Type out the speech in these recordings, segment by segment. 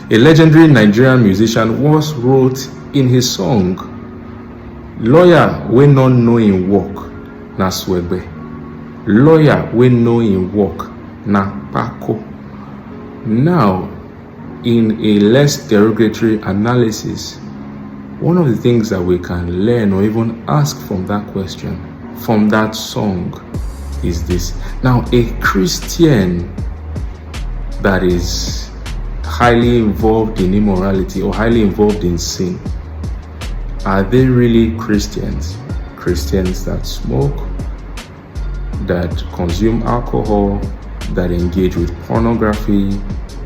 A legendary Nigerian musician once wrote in his song, "Lawyer we not know in work, na swebe. Lawyer we know in work, na pako." Now, in a less derogatory analysis, one of the things that we can learn or even ask from that question, from that song, is this. Now, a Christian that is highly involved in immorality or highly involved in sin, are they really Christians? Christians that smoke, that consume alcohol, that engage with pornography,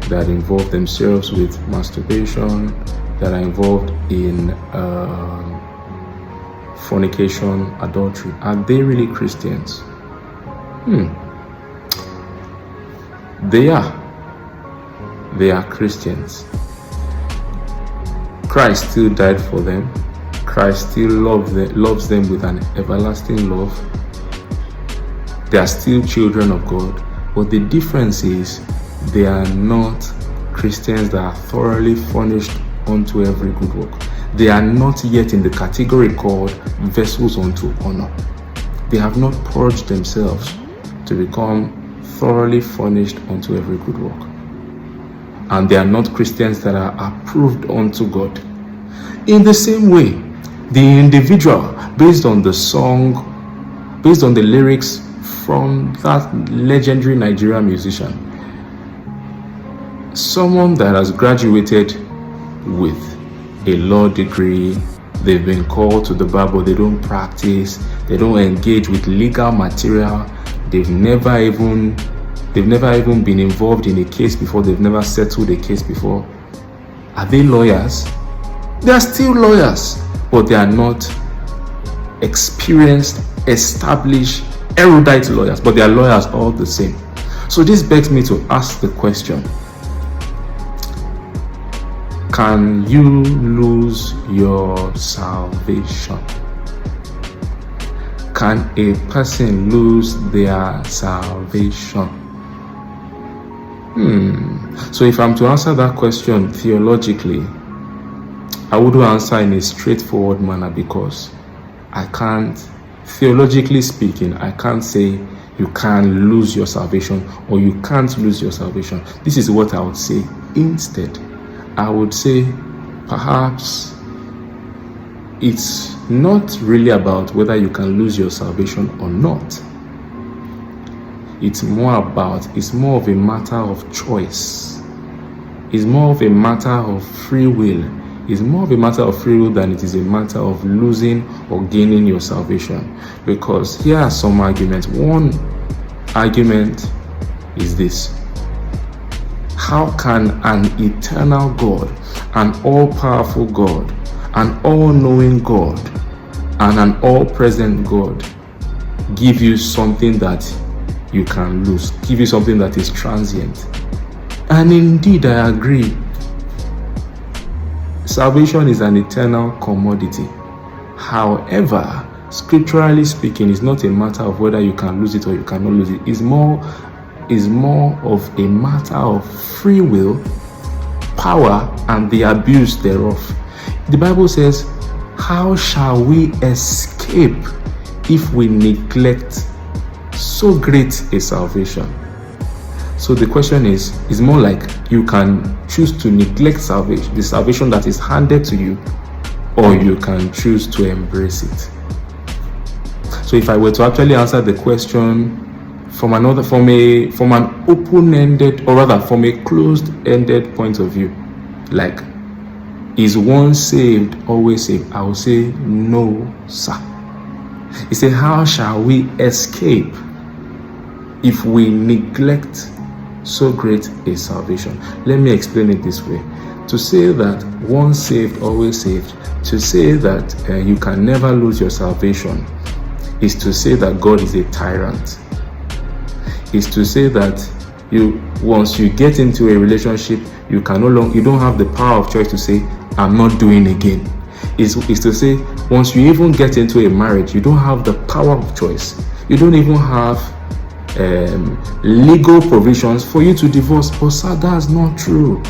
that involve themselves with masturbation, that are involved in fornication, adultery. Are they really Christians? They are. They are Christians. Christ still died for them. Christ still loves them with an everlasting love. They are still children of God. But the difference is they are not Christians that are thoroughly furnished unto every good work. They are not yet in the category called vessels unto honor. They have not purged themselves to become thoroughly furnished unto every good work. And they are not Christians that are approved unto God. In the same way, the individual, based on the song, based on the lyrics from that legendary Nigerian musician, someone that has graduated with a law degree, they've been called to the bar, but they don't practice, they don't engage with legal material, they've never even been involved in a case before, they've never settled a case before. Are they lawyers? They are still lawyers, but they are not experienced, established, erudite lawyers, but they are lawyers all the same. So this begs me to ask the question, can you lose your salvation? Can a person lose their salvation? So if I'm to answer that question theologically, I wouldn't answer in a straightforward manner, because I can't, theologically speaking, I can't say you can lose your salvation or you can't lose your salvation. This is what I would say. Instead, I would say perhaps it's not really about whether you can lose your salvation or not. It's more of a matter of choice. It's more of a matter of free will. It's more of a matter of free will than it is a matter of losing or gaining your salvation. Because here are some arguments. One argument is this: how can an eternal God, an all-powerful God, an all-knowing God, and an all-present God give you something that you can lose, give you something that is transient? And indeed, I agree. Salvation is an eternal commodity. However, scripturally speaking, it's not a matter of whether you can lose it or you cannot lose it. It's more of a matter of free will, power, and the abuse thereof. The Bible says, how shall we escape if we neglect so great a salvation? So the question is more like you can choose to neglect salvation, the salvation that is handed to you, or you can choose to embrace it. So if I were to actually answer the question from an open-ended, or rather from a closed-ended point of view, like, is one saved, always saved? I will say no, sir. He said, how shall we escape if we neglect so great a salvation? Let me explain it this way. To say that once saved, always saved, to say that you can never lose your salvation, is to say that God is a tyrant. Is to say that once you get into a relationship, you don't have the power of choice to say, I'm not doing again. Is to say, once you even get into a marriage, you don't have the power of choice. You don't even have legal provisions for you to divorce. But sir, that's not true.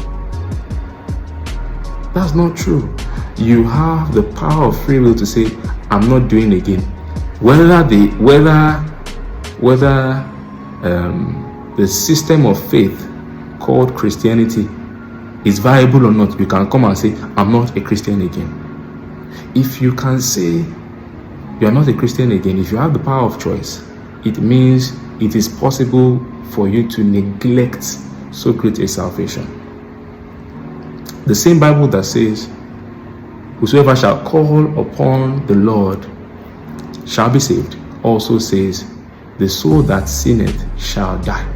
That's not true. You have the power of free will to say, I'm not doing again. Whether the system of faith called Christianity is viable or not, you can come and say, I'm not a Christian again. If you can say you are not a Christian again, if you have the power of choice, it means it is possible for you to neglect so great a salvation. The same Bible that says, whosoever shall call upon the Lord shall be saved, also says, the soul that sinneth shall die.